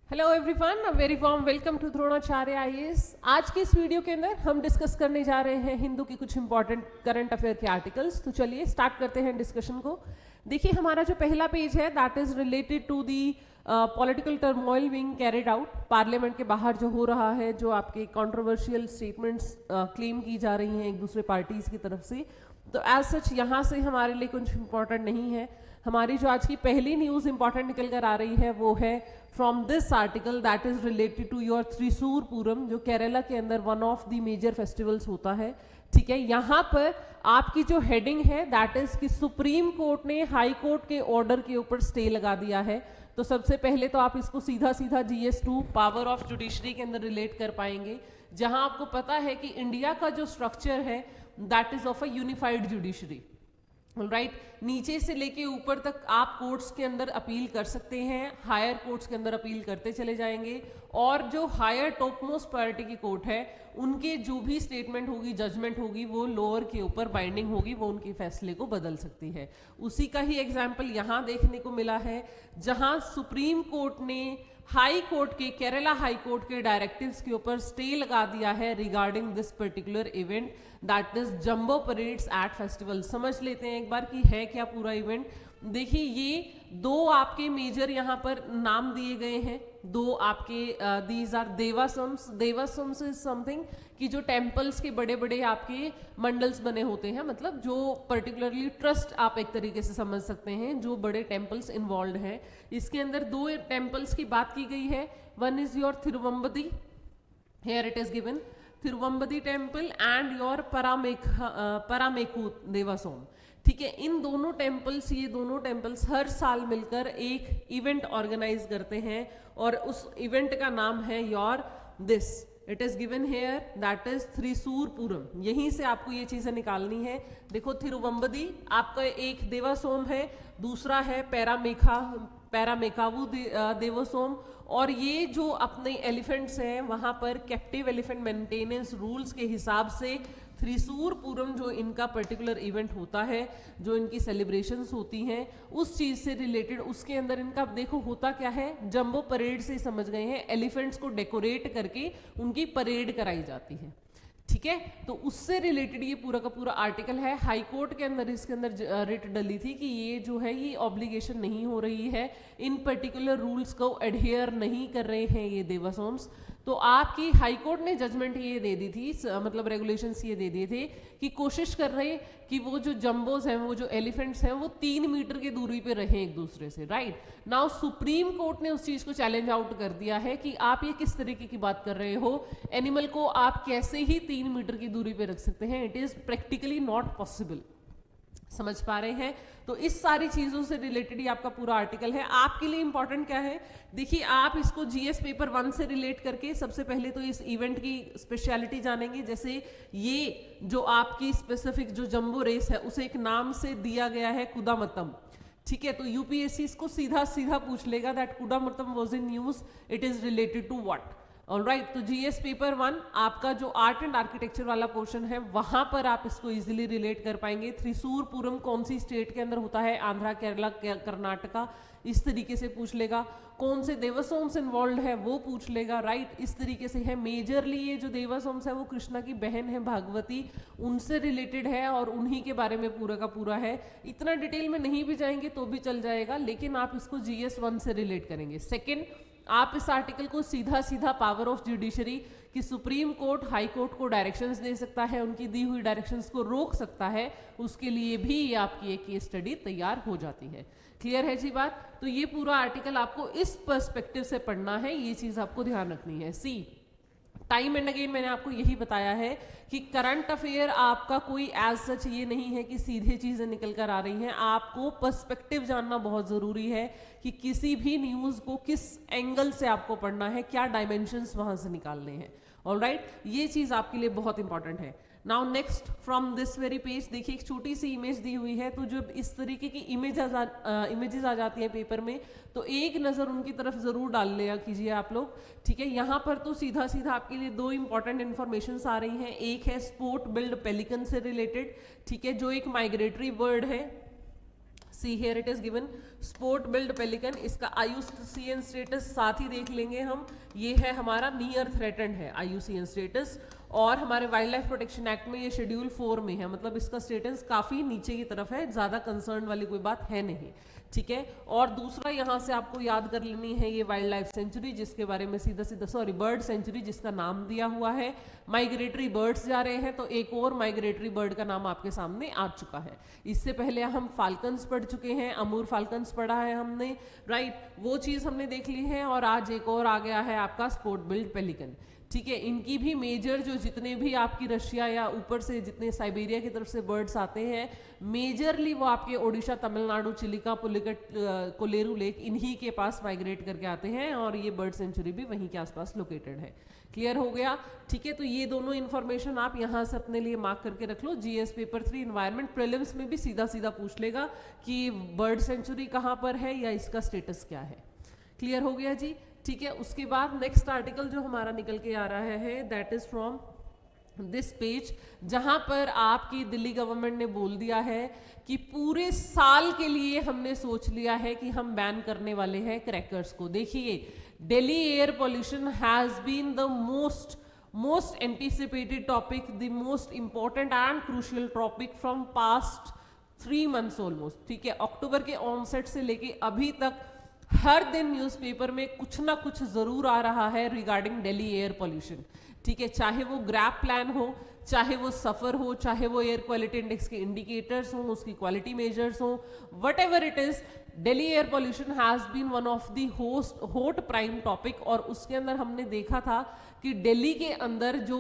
Hello everyone, very warm welcome to Dronacharya IAS. आज की इस वीडियो के अंदर हम डिस्कस करने जा रहे हैं हिंदू की कुछ इंपॉर्टेंट करंट अफेयर के आर्टिकल्स। तो चलिए स्टार्ट करते हैं डिस्कशन को। देखिए, हमारा जो पहला पेज है that is related to the political turmoil being carried out. Parliament के बाहर जो हो रहा है, जो आपके कंट्रोवर्शियल स्टेटमेंट्स क्लेम की जा रही हैं एक दूसरे पार्टीज की तरफ से, तो एज सच यहाँ से हमारे लिए कुछ इंपॉर्टेंट नहीं है। हमारी जो आज की पहली न्यूज़ इंपॉर्टेंट निकल कर आ रही है वो है from this article that is related to your Thrissur Pooram, जो केरला के अंदर one of the major festivals होता है। ठीक है, यहाँ पर आपकी जो हेडिंग है दैट इज कि सुप्रीम कोर्ट ने हाई कोर्ट के ऑर्डर के ऊपर स्टे लगा दिया है। तो सबसे पहले तो आप इसको सीधा सीधा GS2 पावर ऑफ जुडिशरी के अंदर रिलेट कर पाएंगे, जहां आपको पता है कि इंडिया का जो स्ट्रक्चर है that is of a unified judiciary. Right, नीचे से लेके ऊपर तक आप कोर्ट्स के अंदर अपील कर सकते हैं, हायर कोर्ट्स के अंदर अपील करते चले जाएंगे, और जो हायर टॉप मोस्ट प्रायोरिटी की कोर्ट है उनके जो भी स्टेटमेंट होगी, जजमेंट होगी, वो लोअर के ऊपर बाइंडिंग होगी, वो उनके फैसले को बदल सकती है। उसी का ही एग्जाम्पल यहाँ देखने को मिला है, जहाँ सुप्रीम कोर्ट ने हाई कोर्ट के, केरला हाई कोर्ट के डायरेक्टिव्स के ऊपर स्टे लगा दिया है regarding this particular event that is jumbo parades at festival. समझ लेते हैं एक बार कि है क्या पूरा इवेंट। देखिए, ये दो आपके मेजर यहाँ पर नाम दिए गए हैं, दो आपके दीज आर देवासम्स। देवासम्स इज समथिंग कि जो टेम्पल्स के बड़े बड़े आपके मंडल्स बने होते हैं, मतलब जो पर्टिकुलरली ट्रस्ट आप एक तरीके से समझ सकते हैं, जो बड़े टेम्पल्स इन्वॉल्व हैं। इसके अंदर दो टेम्पल्स की बात की गई है। One is your Thiruvambady, here it is given Thiruvambady temple and your Paramekkavu Devaswom. ठीक है, इन दोनों टेम्पल्स, ये दोनों टेम्पल्स हर साल मिलकर एक इवेंट ऑर्गेनाइज करते हैं, और उस इवेंट का नाम है your this, it is given here that is Thrissur Pooram. यहीं से आपको ये चीजें निकालनी है। देखो, थिरुवंबदी आपका एक देवासोम है, दूसरा है पैरामेकावू देवसोम, और ये जो अपने एलिफेंट्स हैं वहाँ पर कैप्टिव एलिफेंट मेंटेनेंस रूल्स के हिसाब से त्रिशूर पूरम जो इनका पर्टिकुलर इवेंट होता है, जो इनकी सेलिब्रेशंस होती हैं, उस चीज़ से रिलेटेड उसके अंदर इनका देखो होता क्या है, जंबो परेड से समझ गए हैं, एलिफेंट्स को डेकोरेट करके उनकी परेड कराई जाती है। ठीक है, तो उससे रिलेटेड ये पूरा का पूरा आर्टिकल है। हाई कोर्ट के अंदर इसके अंदर रिट डली थी कि ये जो है ये ऑब्लिगेशन नहीं हो रही है, इन पर्टिकुलर रूल्स को एडहेयर नहीं कर रहे हैं ये देवासोम्स। तो आपकी हाई कोर्ट ने जजमेंट ये दे दी थी, मतलब रेगुलेशंस ये दे दिए थे कि कोशिश कर रहे कि वो जो जंबोज हैं, वो जो एलिफेंट्स हैं, वो 3 मीटर की दूरी पे रहें एक दूसरे से। राइट नाउ सुप्रीम कोर्ट ने उस चीज को चैलेंज आउट कर दिया है कि आप ये किस तरीके की बात कर रहे हो, एनिमल को आप कैसे ही 3 मीटर की दूरी पे रख सकते हैं, it is practically not possible. समझ पा रहे हैं? तो इस सारी चीजों से रिलेटेड ही आपका पूरा आर्टिकल है। आपके लिए इंपॉर्टेंट क्या है, देखिए, आप इसको GS पेपर 1 से रिलेट करके सबसे पहले तो इस इवेंट की स्पेशलिटी जानेंगे। जैसे ये जो आपकी स्पेसिफिक जो जंबो रेस है उसे एक नाम से दिया गया है कुदामतम। ठीक है, तो UPSC इसको सीधा सीधा पूछ लेगा that Kudamattam was in news, it is related to what. Alright, तो GS पेपर 1 आपका जो आर्ट एंड आर्किटेक्चर वाला पोर्शन है, वहां पर आप इसको इजीली रिलेट कर पाएंगे। त्रिशूर पूरम कौन सी स्टेट के अंदर होता है, आंध्रा, केरला, कर्नाटका, इस तरीके से पूछ लेगा। कौन से देवासोम्स इन्वॉल्व है वो पूछ लेगा। राइट, इस तरीके से है। मेजरली ये जो देवासोम्स है वो कृष्णा की बहन है भागवती, उनसे रिलेटेड है और उन्हीं के बारे में पूरा का पूरा है। इतना डिटेल में नहीं भी जाएंगे तो भी चल जाएगा, लेकिन आप इसको GS 1 से रिलेट करेंगे। सेकेंड, आप इस आर्टिकल को सीधा सीधा पावर ऑफ जुडिशरी कि सुप्रीम कोर्ट हाई कोर्ट को डायरेक्शंस दे सकता है, उनकी दी हुई डायरेक्शंस को रोक सकता है, उसके लिए भी ये आपकी एक केस स्टडी तैयार हो जाती है। क्लियर है जी बात? तो ये पूरा आर्टिकल आपको इस पर्सपेक्टिव से पढ़ना है, ये चीज आपको ध्यान रखनी है। सी टाइम एंड अगेन मैंने आपको यही बताया है कि करंट अफेयर आपका कोई एज सच ये नहीं है कि सीधे चीजें निकल कर आ रही हैं, आपको पर्सपेक्टिव जानना बहुत जरूरी है कि किसी भी न्यूज को किस एंगल से आपको पढ़ना है, क्या डायमेंशंस वहां से निकालने हैं। ऑलराइट, ये चीज आपके लिए बहुत इंपॉर्टेंट है। Now next from this very page, देखिए एक छोटी सी इमेज दी हुई है, तो जब इस तरीके की इमेजेस आ जाती है पेपर में, तो एक नज़र उनकी तरफ ज़रूर डाल लिया कीजिए आप लोग। ठीक है, यहाँ पर तो सीधा सीधा आपके लिए दो इंपॉर्टेंट इन्फॉर्मेशन आ रही हैं। एक है स्पोर्ट बिल्ड पेलिकन से रिलेटेड, ठीक है, जो एक माइग्रेटरी बर्ड है, see here it is given sport build pelican, इसका IUCN स्टेटस साथ ही देख लेंगे हम। ये है हमारा नियर थ्रेटेंड है IUCN स्टेटस, और हमारे वाइल्ड लाइफ प्रोटेक्शन एक्ट में ये शेड्यूल 4 में है, मतलब इसका स्टेटस काफी नीचे की तरफ है, ज्यादा कंसर्न वाली कोई बात है नहीं, ठीक है। और दूसरा यहाँ से आपको याद कर लेनी है ये वाइल्ड लाइफ सेंचुरी, जिसके बारे में सीधा सीधा सॉरी बर्ड सेंचुरी जिसका नाम दिया हुआ है। माइग्रेटरी बर्ड्स जा रहे हैं, तो एक और माइग्रेटरी बर्ड का नाम आपके सामने आ चुका है। इससे पहले हम फाल्कन्स पढ़ चुके हैं, अमूर फाल्कन्स पढ़ा है हमने, राइट, वो चीज हमने देख ली है। और आज एक और आ गया है आपका स्पोर्ट बिल्ड पेलिकन, ठीक है। इनकी भी मेजर जो जितने भी आपकी रशिया या ऊपर से जितने साइबेरिया की तरफ से बर्ड्स आते हैं, मेजरली वो आपके ओडिशा, तमिलनाडु, चिलिका, पुलिकट, कोलेरू लेक, इन्हीं के पास माइग्रेट करके आते हैं, और ये बर्ड सेंचुरी भी वहीं के आसपास लोकेटेड है। क्लियर हो गया, ठीक है। तो ये दोनों इन्फॉर्मेशन आप यहाँ से अपने लिए मार्क करके रख लो। GS पेपर 3 इन्वायरमेंट प्रीलिम्स में भी सीधा सीधा पूछ लेगा कि बर्ड सेंचुरी कहाँ पर है या इसका स्टेटस क्या है। क्लियर हो गया जी, ठीक है। उसके बाद नेक्स्ट आर्टिकल जो हमारा निकल के आ रहा है that is from this page, जहां पर आपकी दिल्ली गवर्नमेंट ने बोल दिया है कि पूरे साल के लिए हमने सोच लिया है कि हम बैन करने वाले हैं क्रैकर्स को। देखिए, Delhi air pollution has been the most anticipated topic, the most important and crucial topic from past 3 months almost, ठीक है। अक्टूबर के ऑनसेट से लेके अभी तक हर दिन न्यूज़पेपर में कुछ ना कुछ जरूर आ रहा है रिगार्डिंग दिल्ली एयर पोल्यूशन, ठीक है। चाहे वो ग्रैप प्लान हो, चाहे वो सफर हो, चाहे वो एयर क्वालिटी इंडेक्स के इंडिकेटर्स हो, उसकी क्वालिटी मेजर्स हो, whatever it is, Delhi air pollution has been one of the hot prime topic. और उसके अंदर हमने देखा था कि दिल्ली के अंदर जो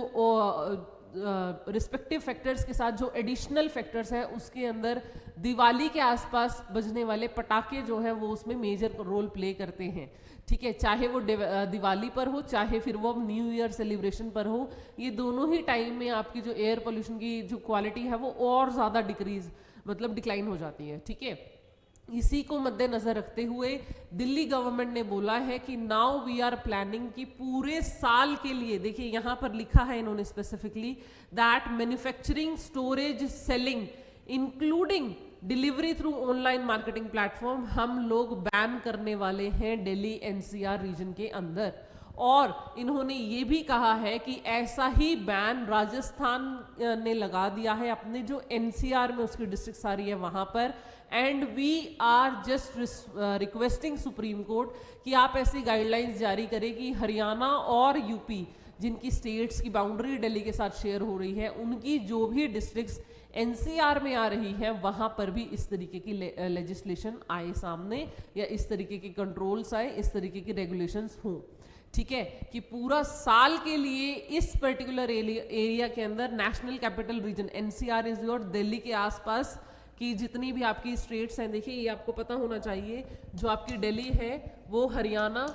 रिस्पेक्टिव फैक्टर्स के साथ जो एडिशनल फैक्टर्स है, उसके अंदर दिवाली के आसपास बजने वाले पटाखे जो है वो उसमें मेजर रोल प्ले करते हैं, ठीक है। चाहे वो दिवाली पर हो, चाहे फिर वो न्यू ईयर सेलिब्रेशन पर हो, ये दोनों ही टाइम में आपकी जो एयर पोल्यूशन की जो क्वालिटी है वो और ज़्यादा डिक्लाइन हो जाती है, ठीक है। इसी को मद्देनजर रखते हुए दिल्ली गवर्नमेंट ने बोला है कि नाउ वी आर प्लानिंग कि पूरे साल के लिए, देखिए यहाँ पर लिखा है इन्होंने specifically that manufacturing, storage, selling including delivery through online marketing platform हम लोग बैन करने वाले हैं दिल्ली NCR रीजन के अंदर। और इन्होंने ये भी कहा है कि ऐसा ही बैन राजस्थान ने लगा दिया है अपने जो NCR में उसकी डिस्ट्रिक्ट सारी है वहां पर। And we are just requesting supreme court कि आप ऐसी गाइडलाइंस जारी करें कि हरियाणा और यूपी, जिनकी स्टेट्स की बाउंड्री दिल्ली के साथ शेयर हो रही है, उनकी जो भी डिस्ट्रिक्ट्स NCR में आ रही है वहां पर भी इस तरीके की लेजिस्लेशन आए सामने, या इस तरीके के कंट्रोल्स आए, इस तरीके की रेगुलेशंस हों, ठीक है। कि पूरा साल के लिए इस पर्टिकुलर एरिया के अंदर national capital region NCR is your Delhi के आसपास की जितनी भी आपकी स्टेट्स हैं, देखिए ये आपको पता होना चाहिए, जो आपकी दिल्ली है वो हरियाणा,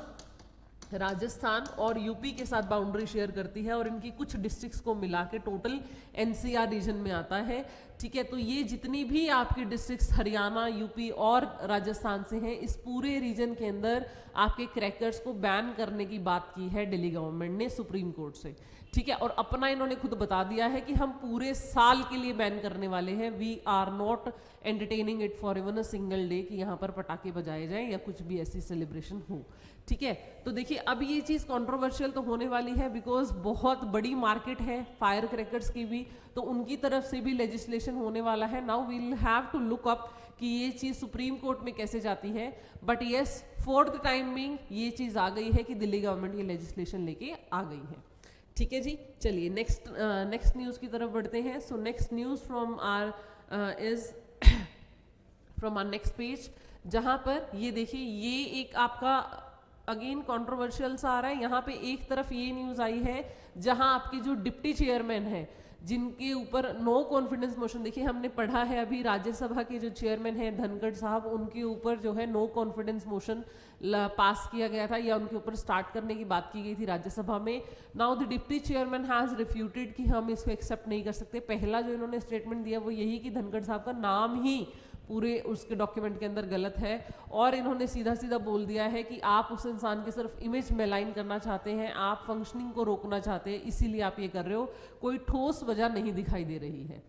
राजस्थान और यूपी के साथ बाउंड्री शेयर करती है, और इनकी कुछ डिस्ट्रिक्ट्स को मिला के टोटल NCR रीजन में आता है, ठीक है। तो ये जितनी भी आपकी डिस्ट्रिक्ट्स हरियाणा, यूपी और राजस्थान से हैं, इस पूरे रीजन के अंदर आपके क्रैकर्स को बैन करने की बात की है दिल्ली गवर्नमेंट ने सुप्रीम कोर्ट से, ठीक है। और अपना इन्होंने खुद बता दिया है कि हम पूरे साल के लिए बैन करने वाले हैं, we are not entertaining it for even a single day कि यहाँ पर पटाखे बजाए जाएं या कुछ भी ऐसी सेलिब्रेशन हो, ठीक है। तो देखिए अब ये चीज़ कंट्रोवर्शियल तो होने वाली है, बिकॉज बहुत बड़ी मार्केट है फायर क्रैकर्स की भी, तो उनकी तरफ से भी लेजिस्लेशन होने वाला है। Now we will have to look up कि ये चीज़ सुप्रीम कोर्ट में कैसे जाती है, but yes for the time being ये चीज़ आ गई है कि दिल्ली गवर्नमेंट ये लेजिस्लेशन लेके आ गई है, ठीक है जी। चलिए नेक्स्ट न्यूज़ की तरफ बढ़ते हैं। So next news from our is from our next page, जहाँ पर ये देखिए ये एक आपका अगेन कंट्रोवर्शियल सा आ रहा है। यहाँ पे एक तरफ ये न्यूज़ आई है जहाँ आपके जो डिप्टी चेयरमैन है जिनके ऊपर नो कॉन्फिडेंस मोशन, देखिए हमने पढ़ा है अभी राज्यसभा के जो चेयरमैन हैं धनखड़ साहब, उनके ऊपर जो है नो कॉन्फिडेंस मोशन पास किया गया था या उनके ऊपर स्टार्ट करने की बात की गई थी राज्यसभा में। Now the deputy chairman has refuted कि हम इसको एक्सेप्ट नहीं कर सकते। पहला जो इन्होंने स्टेटमेंट दिया वो यही कि धनखड़ साहब का नाम ही पूरे उसके डॉक्यूमेंट के अंदर गलत है, और इन्होंने सीधा सीधा बोल दिया है कि आप उस इंसान के सिर्फ इमेज में लाइन करना चाहते हैं, आप फंक्शनिंग को रोकना चाहते हैं, इसीलिए आप ये कर रहे हो, कोई ठोस वजह नहीं दिखाई दे रही है,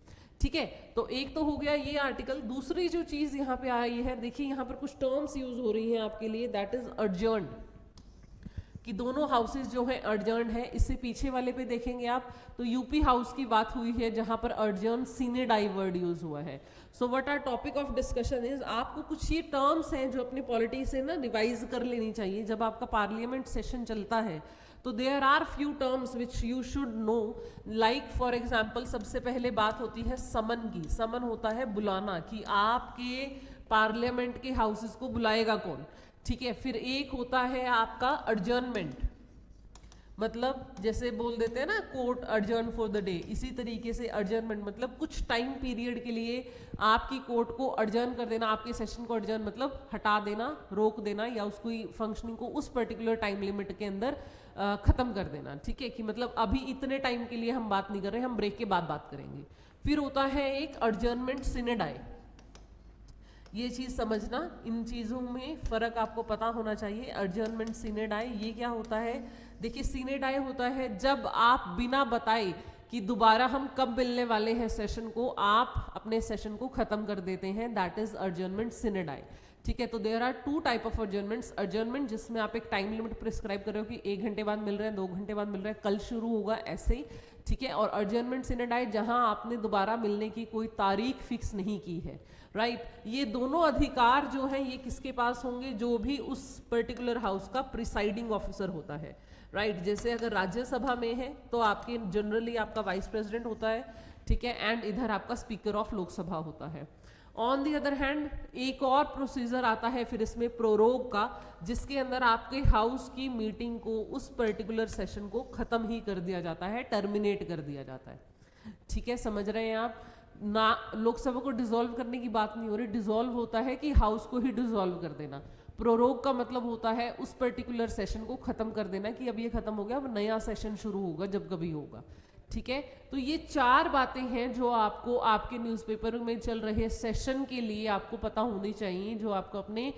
ठीक है, तो एक तो हो गया ये आर्टिकल। दूसरी जो चीज यहाँ पे आई है, देखिए यहाँ पर कुछ टर्म्स यूज हो रही हैं आपके लिए, दैट इज अर्जर्न, कि दोनों हाउसेज जो है अर्जर्न है। इससे पीछे वाले पे देखेंगे आप तो यूपी हाउस की बात हुई है जहां पर अर्जर्न सीने डाई वर्ड यूज हुआ है। So what our topic of discussion is, आपको कुछ ये टर्म्स हैं जो अपने पॉलिटी से ना रिवाइज कर लेनी चाहिए जब आपका पार्लियामेंट सेशन चलता है। तो there are few terms which you should know, like for example सबसे पहले बात होती है समन की। समन होता है बुलाना, कि आपके पार्लियामेंट के हाउसेस को बुलाएगा कौन, ठीक है। फिर एक होता है आपका अर्जर्नमेंट, मतलब जैसे बोल देते हैं ना कोर्ट अर्जर्न फॉर द डे, इसी तरीके से अर्जर्नमेंट मतलब कुछ टाइम पीरियड के लिए आपकी कोर्ट को अर्जर्न कर देना, आपके सेशन को अर्जर्न मतलब हटा देना, रोक देना, या उसको फंक्शनिंग को उस पर्टिकुलर टाइम लिमिट के अंदर खत्म कर देना, ठीक है। कि मतलब अभी इतने टाइम के लिए हम बात नहीं कर रहे, हम ब्रेक के बाद बात करेंगे। फिर होता है एक अर्जर्नमेंट सिने डाई, ये चीज समझना, इन चीजों में फर्क आपको पता होना चाहिए। अर्जर्नमेंट सीने डाई ये क्या होता है, देखिए सीने डाई होता है जब आप बिना बताए कि दोबारा हम कब मिलने वाले हैं सेशन को, आप अपने सेशन को खत्म कर देते हैं, दैट इज अर्जर्नमेंट सीने डाई, ठीक है। तो there are two type of arrangements, arrangement जिसमें आप एक टाइम लिमिट प्रिस्क्राइब कर रहे हो कि 1 घंटे बाद मिल रहे हैं, 2 घंटे बाद मिल रहे हैं, कल शुरू होगा, ऐसे ही, ठीक है। और अर्जर्नमेंट सीने डाई जहां आपने दोबारा मिलने की कोई तारीख फिक्स नहीं की है, राइट। ये दोनों अधिकार जो हैं ये किसके पास होंगे, जो भी उस पर्टिकुलर हाउस का प्रिसाइडिंग ऑफिसर होता है, राइट। जैसे अगर राज्यसभा में है तो आपके जनरली आपका वाइस प्रेसिडेंट होता है, ठीक है, एंड इधर आपका स्पीकर ऑफ लोकसभा होता है। ऑन दी अदर हैंड एक और प्रोसीजर आता है फिर इसमें प्रोरोग का, जिसके अंदर आपके हाउस की मीटिंग को, उस पर्टिकुलर सेशन को खत्म ही कर दिया जाता है, टर्मिनेट कर दिया जाता है, ठीक है। समझ रहे हैं आप ना, लोकसभा को डिसॉल्व करने की बात नहीं हो रही, डिसॉल्व होता है कि हाउस को ही डिसॉल्व कर देना। प्रोरोग का मतलब होता है उस पर्टिकुलर सेशन को खत्म कर देना, कि अब ये खत्म हो गया, अब नया सेशन शुरू होगा जब कभी होगा, ठीक है। तो ये 4 बातें हैं जो आपको आपके न्यूज़पेपर में चल रहे सेशन के लिए आपको पता होनी चाहिए, जो आपको अपने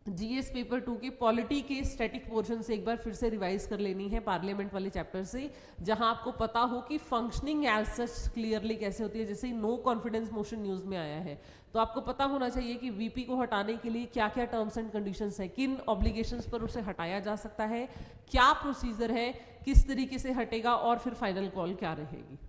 जीएस पेपर 2 के पॉलिटी के स्टैटिक पोर्शन से एक बार फिर से रिवाइज कर लेनी है, पार्लियामेंट वाले चैप्टर से, जहां आपको पता हो कि फंक्शनिंग एज सच क्लियरली कैसे होती है। जैसे नो कॉन्फिडेंस मोशन न्यूज में आया है तो आपको पता होना चाहिए कि वीपी को हटाने के लिए क्या क्या टर्म्स एंड कंडीशंस हैं, किन ऑब्लिगेशंस पर उसे हटाया जा सकता है, क्या प्रोसीजर है, किस तरीके से हटेगा, और फिर फाइनल कॉल क्या रहेगी।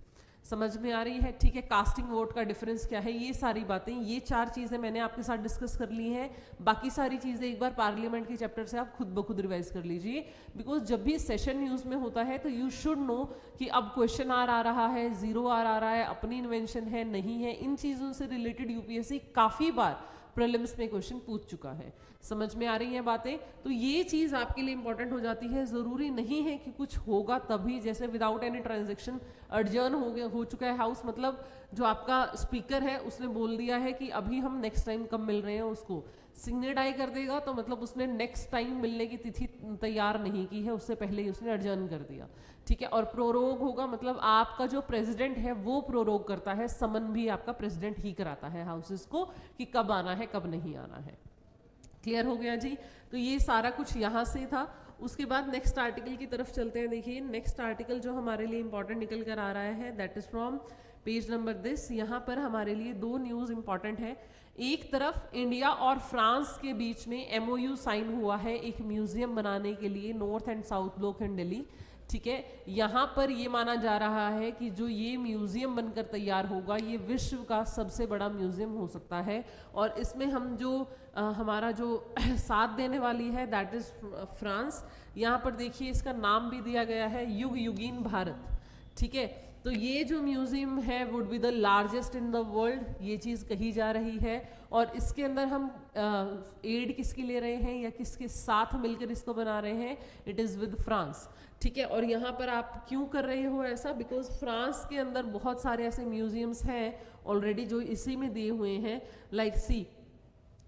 समझ में आ रही है, ठीक है। कास्टिंग वोट का डिफरेंस क्या है, ये सारी बातें, ये 4 चीजें मैंने आपके साथ डिस्कस कर ली हैं। बाकी सारी चीजें एक बार पार्लियामेंट के चैप्टर से आप खुद ब खुद रिवाइज कर लीजिए, बिकॉज जब भी सेशन न्यूज में होता है तो यू शुड नो कि अब क्वेश्चन आर आ रहा है, 0 आर आ रहा है, अपनी इन्वेंशन है नहीं है, इन चीजों से रिलेटेड यूपीएससी काफी बार प्रीलिम्स में क्वेश्चन पूछ चुका है। समझ में आ रही हैं बातें, तो ये चीज आपके लिए इंपॉर्टेंट हो जाती है। जरूरी नहीं है कि कुछ होगा तभी, जैसे विदाउट एनी ट्रांजेक्शन अर्जर्न हो चुका है हाउस, मतलब जो आपका स्पीकर है उसने बोल दिया है कि अभी हम नेक्स्ट टाइम कब मिल रहे हैं, उसको सिग्नेटाई कर देगा, तो मतलब उसने नेक्स्ट टाइम मिलने की तिथि तैयार नहीं की है, उससे पहले ही उसने अर्जर्न कर दिया, ठीक है। और प्रोरोग होगा मतलब आपका जो प्रेसिडेंट है वो प्रोरोग करता है, समन भी आपका प्रेसिडेंट ही कराता है हाउसेस को कि कब आना है कब नहीं आना है। क्लियर हो गया जी। तो ये सारा कुछ यहाँ से था। उसके बाद नेक्स्ट आर्टिकल की तरफ चलते हैं। देखिए नेक्स्ट आर्टिकल जो हमारे लिए इंपॉर्टेंट निकल कर आ रहा है, that is from page number this. यहाँ पर हमारे लिए 2 न्यूज़ इंपॉर्टेंट है। एक तरफ इंडिया और फ्रांस के बीच में MOU साइन हुआ है एक म्यूजियम बनाने के लिए, north and south block in Delhi, ठीक है। यहाँ पर ये माना जा रहा है कि जो ये म्यूजियम बनकर तैयार होगा ये विश्व का सबसे बड़ा म्यूजियम हो सकता है। और इसमें हम जो हमारा जो साथ देने वाली है दैट इज फ्रांस। यहाँ पर देखिए इसका नाम भी दिया गया है युग युगीन भारत, ठीक है। तो ये जो म्यूजियम है would be the largest in the world, ये चीज़ कही जा रही है। और इसके अंदर हम एड किसकी ले रहे हैं या किसके साथ मिलकर इसको बना रहे हैं, इट इज़ विद फ्रांस, ठीक है। और यहाँ पर आप क्यों कर रहे हो ऐसा, बिकॉज फ्रांस के अंदर बहुत सारे ऐसे म्यूजियम्स हैं ऑलरेडी जो इसी में दिए हुए हैं। लाइक सी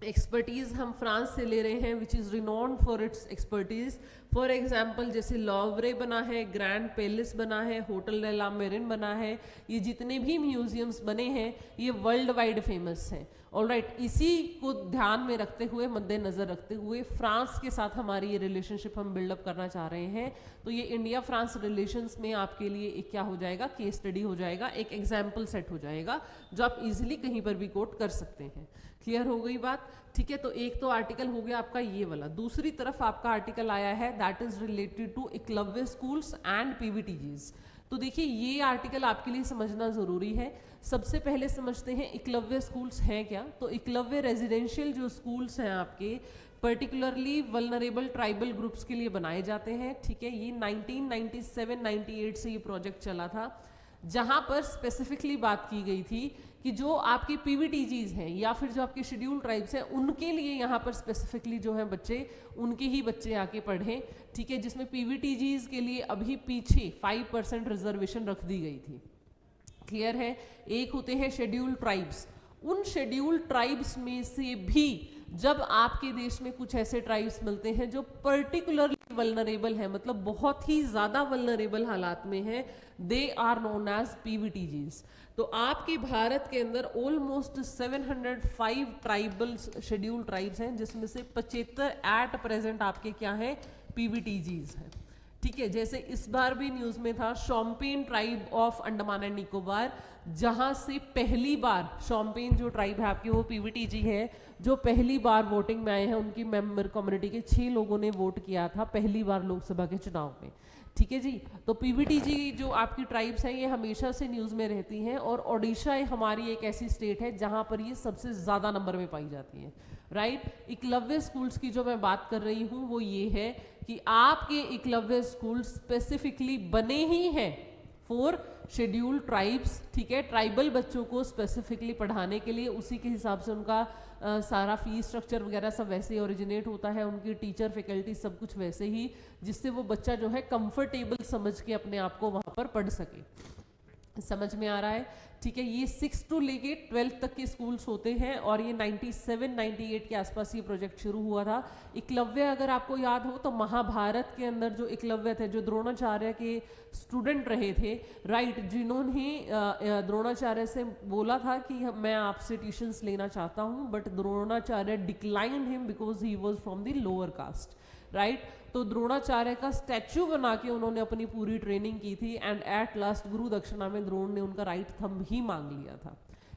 एक्सपर्टीज़ हम फ्रांस से ले रहे हैं which is renowned for its expertise. For example जैसे लॉवरे बना है, ग्रैंड पैलेस बना है, होटल ला मेरिन बना है, ये जितने भी म्यूजियम्स बने हैं ये वर्ल्ड वाइड फेमस हैं। ऑलराइट, इसी को ध्यान में रखते हुए, मद्देनजर रखते हुए फ्रांस के साथ हमारी ये रिलेशनशिप हम बिल्डअप करना चाह रहे हैं। तो ये इंडिया फ्रांस रिलेशंस में आपके लिए एक क्या हो जाएगा, केस स्टडी हो जाएगा, एक एग्जाम्पल सेट हो जाएगा जो आप इजीली कहीं पर भी कोट कर सकते हैं। क्लियर हो गई बात? ठीक है, तो एक तो आर्टिकल हो गया आपका ये वाला। दूसरी तरफ आपका आर्टिकल आया है that is related to Eklavya schools and PVTGs. तो देखिए ये आर्टिकल आपके लिए समझना जरूरी है। सबसे पहले समझते हैं एकलव्य स्कूल्स हैं क्या। तो एकलव्य रेजिडेंशियल जो स्कूल्स हैं आपके, पर्टिकुलरली वल्नरेबल ट्राइबल ग्रुप्स के लिए बनाए जाते हैं। ठीक है, ये 1997-98 से ये प्रोजेक्ट चला था, जहां पर स्पेसिफिकली बात की गई थी कि जो आपकी पीवीटीजीज हैं या फिर जो आपके शेड्यूल ट्राइब्स हैं उनके लिए यहाँ पर स्पेसिफिकली जो है बच्चे, उनके ही बच्चे आके पढ़ें। ठीक है, जिसमें पीवीटीजीज के लिए अभी पीछे 5% रिजर्वेशन रख दी गई थी। क्लियर है? एक होते हैं शेड्यूल ट्राइब्स, उन शेड्यूल ट्राइब्स में से भी जब आपके देश में कुछ ऐसे ट्राइब्स मिलते हैं जो पर्टिकुलरली वल्नरेबल है, मतलब बहुत ही ज्यादा वल्नरेबल हालात में है, they are known as PVTGs. तो आपके भारत के अंदर ऑलमोस्ट 705 ट्राइबल शेड्यूल ट्राइब्स हैं, जिसमें से 75 एट प्रेजेंट आपके क्या है, पीवीटीजीज हैं। ठीक है, जैसे इस बार भी न्यूज में था Shompen tribe of Andaman and Nicobar, जहां से पहली बार शॉम्पेन जो ट्राइब है आपकी वो पीवीटीजी है, जो पहली बार वोटिंग में आए हैं। उनकी मेंबर कम्युनिटी के 6 लोगों ने वोट किया था पहली बार लोकसभा के चुनाव में। ठीक है जी, तो पीवीटीजी जो आपकी ट्राइब्स हैं ये हमेशा से न्यूज में रहती हैं, और ओडिशा हमारी एक ऐसी स्टेट है जहां पर ये सबसे ज्यादा नंबर में पाई जाती है। राइट, एकलव्य स्कूल्स की जो मैं बात कर रही हूँ वो ये है कि आपके एकलव्य स्कूल स्पेसिफिकली बने ही हैं फॉर शेड्यूल ट्राइब्स। ठीक है, ट्राइबल बच्चों को स्पेसिफिकली पढ़ाने के लिए, उसी के हिसाब से उनका सारा फीस स्ट्रक्चर वगैरह सब वैसे ही ओरिजिनेट होता है, उनकी टीचर फैकल्टी सब कुछ वैसे ही, जिससे वो बच्चा जो है कंफर्टेबल समझ के अपने आप को वहां पर पढ़ सके। समझ में आ रहा है? ठीक है, ये 6 to लेके 12 तक के स्कूल्स होते हैं, और ये 97-98 के आसपास ये प्रोजेक्ट शुरू हुआ था। एकलव्य अगर आपको याद हो तो महाभारत के अंदर जो एकलव्य थे, जो द्रोणाचार्य के स्टूडेंट रहे थे, राइट, जिन्होंने द्रोणाचार्य से बोला था कि मैं आपसे ट्यूशंस लेना चाहता हूँ, but Dronacharya declined him because he was from the lower caste. Right, तो द्रोणाचार्य का स्टैच्यू बना के उन्होंने अपनी पूरी ट्रेनिंग की थी, एंड एट लास्ट गुरु दक्षिणा में द्रोण ने उनका राइट थंब ही मांग लिया था।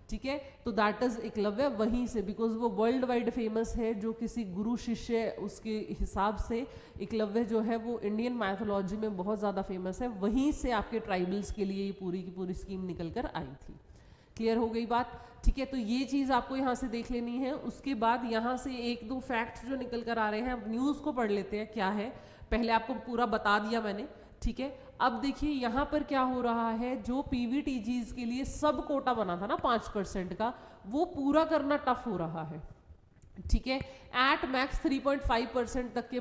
ठीक है, तो दैट इज एकलव्य वहीं से, बिकॉज वो वर्ल्ड वाइड फेमस है, जो किसी गुरु शिष्य उसके हिसाब से एकलव्य जो है वो इंडियन मैथोलॉजी में बहुत ज़्यादा फेमस है। वहीं से आपके ट्राइबल्स के लिए ये पूरी की पूरी स्कीम निकल कर आई थी। क्लियर हो गई बात? ठीक है, तो ये चीज़ आपको यहाँ से देख लेनी है। उसके बाद यहाँ से 1-2 फैक्ट्स जो निकल कर आ रहे हैं, अब न्यूज़ को पढ़ लेते हैं क्या है। पहले आपको पूरा बता दिया मैंने। ठीक है, अब देखिए यहाँ पर क्या हो रहा है, जो पीवीटीजीज के लिए सब कोटा बना था ना 5% का, वो पूरा करना टफ हो रहा है। ठीक है, एट मैक्स 3.5% तक के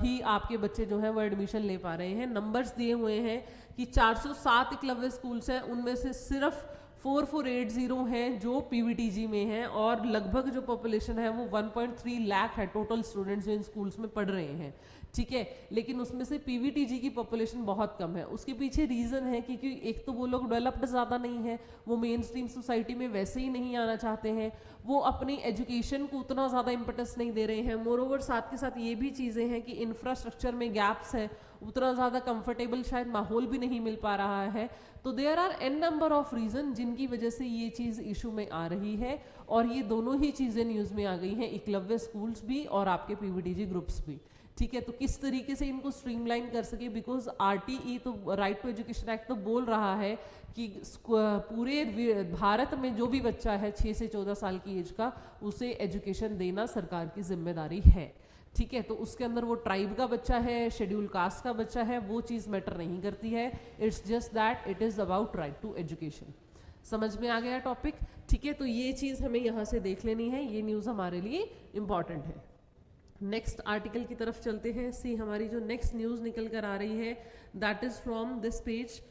ही आपके बच्चे जो हैं वो एडमिशन ले पा रहे हैं। नंबर्स दिए हुए हैं कि 407 एकलव्य स्कूल्स हैं, उनमें से सिर्फ 4480 हैं जो पीवीटीजी में हैं, और लगभग जो पॉपुलेशन है वो 1.3 लाख है टोटल स्टूडेंट्स जो इन स्कूल्स में पढ़ रहे हैं। ठीक है, लेकिन उसमें से पीवीटीजी की पॉपुलेशन बहुत कम है। उसके पीछे रीजन है क्योंकि एक तो वो लोग डेवलप्ड ज़्यादा नहीं है, वो मेन स्ट्रीम सोसाइटी में वैसे ही नहीं आना चाहते हैं, वो अपनी एजुकेशन को उतना ज़्यादा इंपॉर्टेंस नहीं दे रहे हैं। मोरओवर साथ के साथ ये भी चीज़ें हैं कि इंफ्रास्ट्रक्चर में गैप्स हैं, उतना ज़्यादा कंफर्टेबल शायद माहौल भी नहीं मिल पा रहा है। तो there are an number of reason जिनकी वजह से ये चीज़ इशू में आ रही है, और ये दोनों ही चीज़ें न्यूज़ में आ गई हैं, एकलव्य स्कूल्स भी और आपके पीवीटीजी ग्रुप्स भी। ठीक है, तो किस तरीके से इनको स्ट्रीमलाइन कर सके, बिकॉज आरटीई तो राइट टू एजुकेशन एक्ट तो बोल रहा है कि पूरे भारत में जो भी बच्चा है 6 से 14 साल की एज का, उसे एजुकेशन देना सरकार की जिम्मेदारी है। ठीक है, तो उसके अंदर वो ट्राइब का बच्चा है, शेड्यूल कास्ट का बच्चा है, वो चीज़ मैटर नहीं करती है। It's just that it is about right to education. समझ में आ गया टॉपिक? ठीक है, तो ये चीज़ हमें यहाँ से देख लेनी है, ये न्यूज़ हमारे लिए इम्पॉर्टेंट है। नेक्स्ट आर्टिकल की तरफ चलते हैं। सी हमारी जो नेक्स्ट न्यूज़ निकल कर आ रही है that is from this page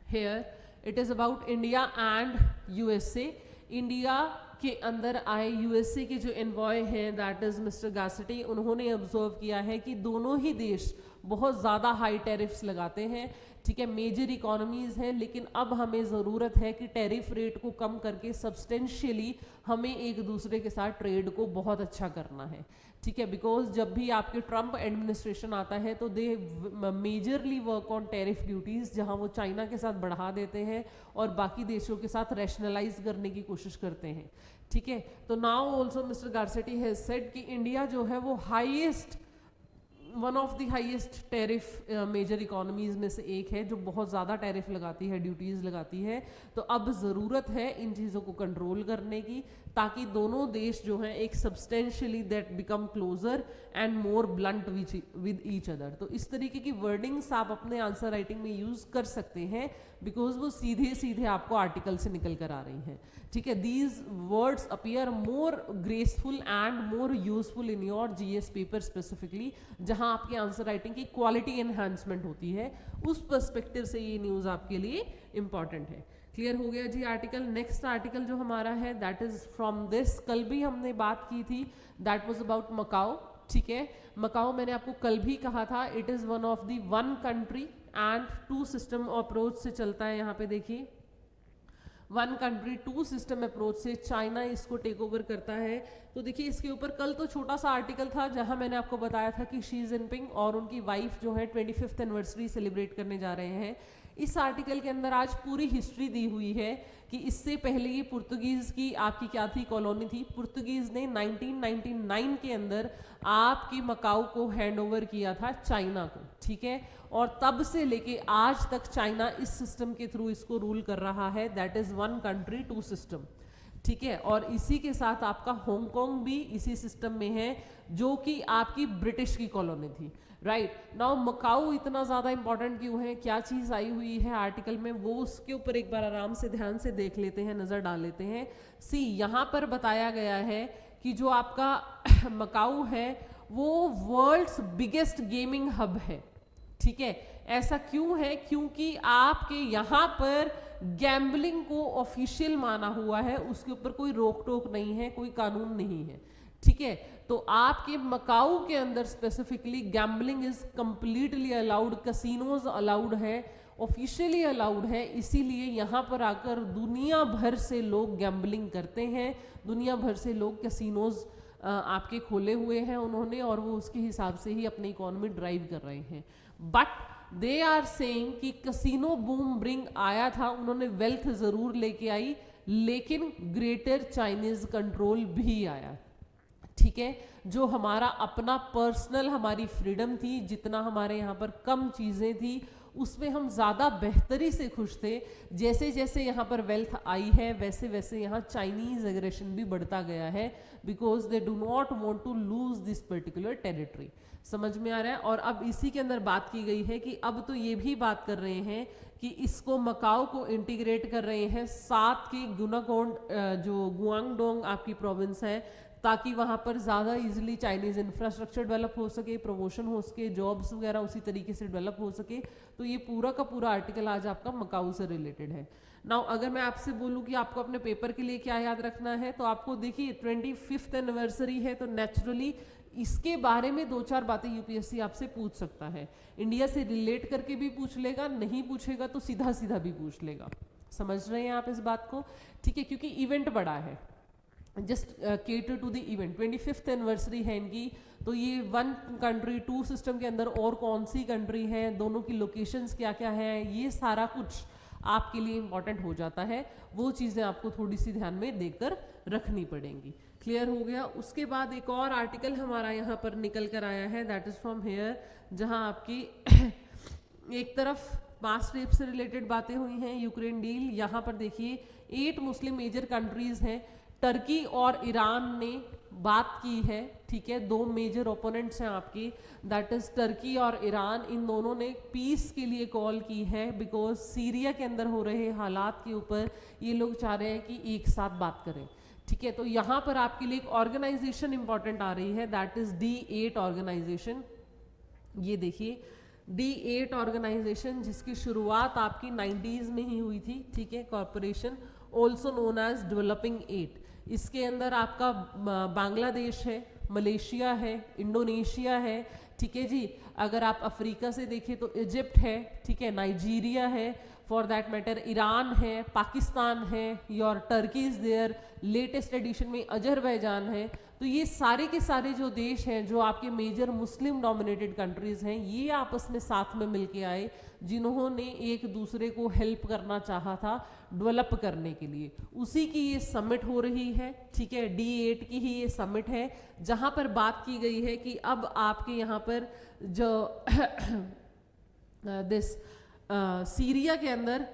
here. It is about India and USA. India के अंदर आए यूएसए के जो एनवॉय हैं दैट इज मिस्टर गैसेटी, उन्होंने ऑब्जर्व किया है कि दोनों ही देश बहुत ज़्यादा हाई टैरिफ्स लगाते हैं, ठीक है, मेजर इकोनॉमीज़ हैं, लेकिन अब हमें ज़रूरत है कि टैरिफ रेट को कम करके सब्सटेंशियली हमें एक दूसरे के साथ ट्रेड को बहुत अच्छा करना है, ठीक है, बिकॉज जब भी आपके ट्रम्प एडमिनिस्ट्रेशन आता है तो they majorly work on tariff duties, जहां वो चाइना के साथ बढ़ा देते हैं और बाकी देशों के साथ रैशनलाइज करने की कोशिश करते हैं, ठीक है। तो now also mister Garcetti has said कि इंडिया जो है वो highest, one of the highest tariff major economies में से एक है जो बहुत ज़्यादा टैरिफ लगाती है, ड्यूटीज़ लगाती है। तो अब ज़रूरत है इन चीज़ों को कंट्रोल करने की, ताकि दोनों देश जो हैं एक substantially that become closer and more blunt with each other. तो इस तरीके की वर्डिंग्स आप अपने आंसर राइटिंग में यूज़ कर सकते हैं, बिकॉज वो सीधे सीधे आपको आर्टिकल से निकल कर आ रही हैं, ठीक है। These words appear more graceful and more useful in your GS paper specifically, जहां आपके आंसर राइटिंग की क्वालिटी एनहांसमेंट होती है, उस पर्सपेक्टिव से ये न्यूज़ आपके लिए इंपॉर्टेंट है। क्लियर हो गया जी आर्टिकल। नेक्स्ट आर्टिकल जो हमारा है दैट इज फ्रॉम दिस, कल भी हमने बात की थी, दैट वाज अबाउट मकाओ, ठीक है। मकाओ मैंने आपको कल भी कहा था, it is one of the one country and two system approach से चलता है। यहाँ पे देखिए, one country two system approach से चाइना इसको टेक ओवर करता है। तो देखिए इसके ऊपर कल तो छोटा सा आर्टिकल था जहां मैंने आपको बताया था कि शी जिनपिंग और उनकी वाइफ जो है 25th एनिवर्सरी सेलिब्रेट करने जा रहे हैं। इस आर्टिकल के अंदर आज पूरी हिस्ट्री दी हुई है कि इससे पहले ये पुर्तगीज की आपकी क्या थी, कॉलोनी थी। पुर्तगीज ने 1999 के अंदर आपकी मकाऊ को हैंड ओवर किया था चाइना को, ठीक है, और तब से लेके आज तक चाइना इस सिस्टम के थ्रू इसको रूल कर रहा है, that is one country two system, ठीक है। और इसी के साथ आपका हांगकांग भी इसी सिस्टम में है, जो कि आपकी ब्रिटिश की कॉलोनी थी, राइट। नाउ मकाऊ इतना ज़्यादा इंपॉर्टेंट क्यों है, क्या चीज़ आई हुई है आर्टिकल में, वो उसके ऊपर एक बार आराम से ध्यान से देख लेते हैं, नज़र डाल लेते हैं। सी यहाँ पर बताया गया है कि जो आपका मकाऊ है वो वर्ल्ड्स बिगेस्ट गेमिंग हब है, ठीक है। ऐसा क्यों है, क्योंकि आपके यहाँ पर गैम्बलिंग को ऑफिशियल माना हुआ है, उसके ऊपर कोई रोक टोक नहीं है, कोई कानून नहीं है, ठीक है। तो आपके मकाऊ के अंदर specifically gambling is completely allowed, casinos allowed है, ऑफिशियली अलाउड है। इसीलिए यहाँ पर आकर दुनिया भर से लोग गैम्बलिंग करते हैं, दुनिया भर से लोग कैसीनोज आपके खोले हुए हैं उन्होंने, और वो उसके हिसाब से ही अपनी इकोनॉमी ड्राइव कर रहे हैं। बट दे आर सेइंग कि कैसीनो बूम ब्रिंग आया था, उन्होंने वेल्थ जरूर लेके आई, लेकिन ग्रेटर चाइनीज कंट्रोल भी आया, ठीक है। जो हमारा अपना पर्सनल हमारी फ्रीडम थी, जितना हमारे यहाँ पर कम चीज़ें थी, उसमें हम ज़्यादा बेहतरी से खुश थे। जैसे जैसे यहाँ पर वेल्थ आई है वैसे वैसे यहाँ चाइनीज़ एग्रेशन भी बढ़ता गया है, because they do not want to lose this particular territory. समझ में आ रहा है। और अब इसी के अंदर बात की गई है कि अब तो ये भी बात कर रहे हैं कि इसको मकाओ को इंटीग्रेट कर रहे हैं साथ के गुनाकोंड, जो गुआंगडोंग आपकी प्रोविंस है, ताकि वहाँ पर ज़्यादा इजीली चाइनीज़ इंफ्रास्ट्रक्चर डेवलप हो सके, प्रमोशन हो सके, जॉब्स वगैरह उसी तरीके से डेवलप हो सके। तो ये पूरा का पूरा आर्टिकल आज आपका मकाऊ से रिलेटेड है। नाउ अगर मैं आपसे बोलूँ कि आपको अपने पेपर के लिए क्या याद रखना है, तो आपको देखिए 25th एनिवर्सरी है, तो नेचुरली इसके बारे में 2-4 बातें यूपीएससी आपसे पूछ सकता है। इंडिया से रिलेट करके भी पूछ लेगा, नहीं पूछेगा तो सीधा सीधा भी पूछ लेगा। समझ रहे हैं आप इस बात को, ठीक है, क्योंकि इवेंट बड़ा है। Just cater to the event, 25th anniversary है इनकी, तो ये वन कंट्री टू सिस्टम के अंदर और कौन सी कंट्री है, दोनों की लोकेशंस क्या क्या है, ये सारा कुछ आपके लिए इंपॉर्टेंट हो जाता है। वो चीज़ें आपको थोड़ी सी ध्यान में देकर रखनी पड़ेंगी। क्लियर हो गया। उसके बाद एक और आर्टिकल हमारा यहाँ पर निकल कर आया है, दैट इज फ्रॉम हेयर, जहाँ आपकी एक तरफ मास रेप से रिलेटेड बातें हुई हैं, यूक्रेन डील। यहाँ पर देखिए 8 मुस्लिम मेजर कंट्रीज हैं, टर्की और ईरान ने बात की है, ठीक है। 2 मेजर ओपोनेंट्स हैं आपकी, दैट इज टर्की और ईरान। इन दोनों ने पीस के लिए कॉल की है, बिकॉज सीरिया के अंदर हो रहे हालात के ऊपर ये लोग चाह रहे हैं कि एक साथ बात करें, ठीक है। तो यहाँ पर आपके लिए एक ऑर्गेनाइजेशन इंपॉर्टेंट आ रही है, दैट इज D8 ऑर्गेनाइजेशन। ये देखिए D8 ऑर्गेनाइजेशन, जिसकी शुरुआत आपकी 90s में ही हुई थी, ठीक है। Corporation also known as developing 8। इसके अंदर आपका बांग्लादेश है, मलेशिया है, इंडोनेशिया है, ठीक है जी। अगर आप अफ्रीका से देखें तो इजिप्ट है, ठीक है, नाइजीरिया है, फॉर दैट मैटर ईरान है, पाकिस्तान है, your Turkey is there, latest edition में अजरबैजान है। तो ये सारे के सारे जो देश हैं, जो आपके मेजर मुस्लिम डोमिनेटेड कंट्रीज हैं, ये आपस में साथ में मिलके आए, जिन्होंने एक दूसरे को हेल्प करना चाहा था डेवलप करने के लिए। उसी की ये समिट हो रही है, ठीक है, D8 की ही ये समिट है, जहां पर बात की गई है कि अब आपके यहाँ पर जो दिस सीरिया के अंदर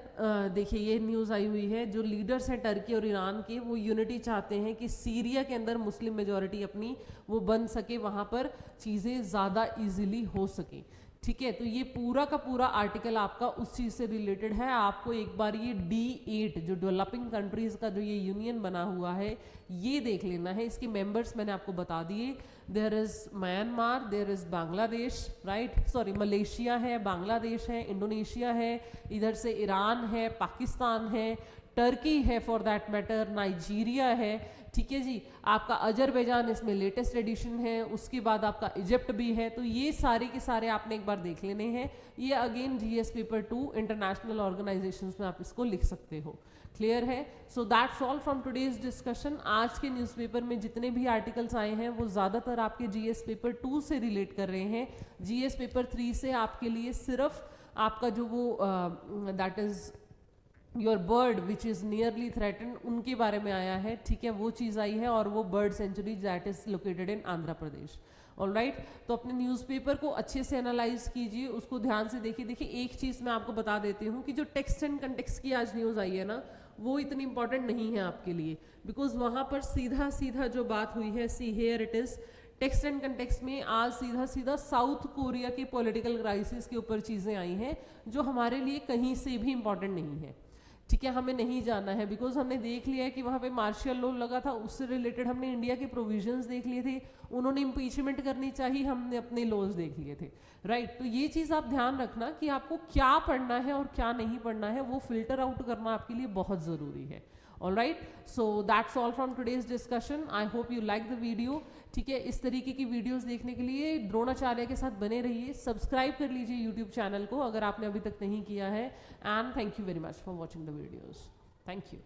देखिए ये न्यूज़ आई हुई है, जो लीडर्स हैं टर्की और ईरान के, वो यूनिटी चाहते हैं कि सीरिया के अंदर मुस्लिम मेजॉरिटी अपनी वो बन सके, वहाँ पर चीज़ें ज़्यादा इजीली हो सके, ठीक है। तो ये पूरा का पूरा आर्टिकल आपका उस चीज़ से रिलेटेड है। आपको एक बार ये D8 जो डेवलपिंग कंट्रीज़ का जो ये यूनियन बना हुआ है, ये देख लेना है। इसके मेंबर्स मैंने आपको बता दिए, there is Myanmar, there is Bangladesh, right, sorry Malaysia है, बांग्लादेश है, इंडोनेशिया है, इधर से ईरान है, पाकिस्तान है, टर्की है फॉर दैट मैटर, नाइजीरिया है, ठीक है जी। आपका अजरबैजान इसमें लेटेस्ट एडिशन है, उसके बाद आपका इजिप्ट भी है। तो ये सारे के सारे आपने एक बार देख लेने हैं। ये again GS paper 2 international organisations में आप इसको लिख सकते हो। क्लियर है? So that's all from today's discussion. आज के न्यूज़पेपर में जितने भी आर्टिकल्स आए हैं वो ज़्यादातर आपके GS पेपर 2 से रिलेट कर रहे हैं। GS पेपर 3 से आपके लिए सिर्फ आपका जो वो that is your bird which is nearly threatened, उनके बारे में आया है, ठीक है, वो चीज़ आई है, और वो bird sanctuary that is located in Andhra Pradesh. Alright, तो अपने न्यूज़पेपर को अच्छे से एनालाइज कीजिए, उसको ध्यान से देखिए। देखिए एक चीज़ मैं आपको बता देती हूँ कि जो टेक्स्ट एंड कंटेक्स्ट की आज न्यूज़ आई है ना, वो इतनी इंपॉर्टेंट नहीं है आपके लिए, बिकॉज वहाँ पर सीधा सीधा जो बात हुई है, see here it is, text and context में आज सीधा सीधा साउथ कोरिया के पॉलिटिकल क्राइसिस के ऊपर चीज़ें आई हैं, जो हमारे लिए कहीं से भी इंपॉर्टेंट नहीं है, ठीक है, हमें नहीं जाना है, बिकॉज हमने देख लिया है कि वहाँ पे मार्शल लॉ लगा था, उससे रिलेटेड हमने इंडिया के प्रोविजंस देख लिए थे, उन्होंने इम्पीचमेंट करनी चाहिए, हमने अपने लॉज देख लिए थे, राइट। तो ये चीज़ आप ध्यान रखना कि आपको क्या पढ़ना है और क्या नहीं पढ़ना है, वो फिल्टर आउट करना आपके लिए बहुत ज़रूरी है। All right, so that's all from today's discussion. I hope you like the video, ठीक है। इस तरीके की वीडियोस देखने के लिए द्रोणाचार्य के साथ बने रहिए, सब्सक्राइब कर लीजिए यूट्यूब चैनल को अगर आपने अभी तक नहीं किया है, and thank you very much for watching the videos. Thank you.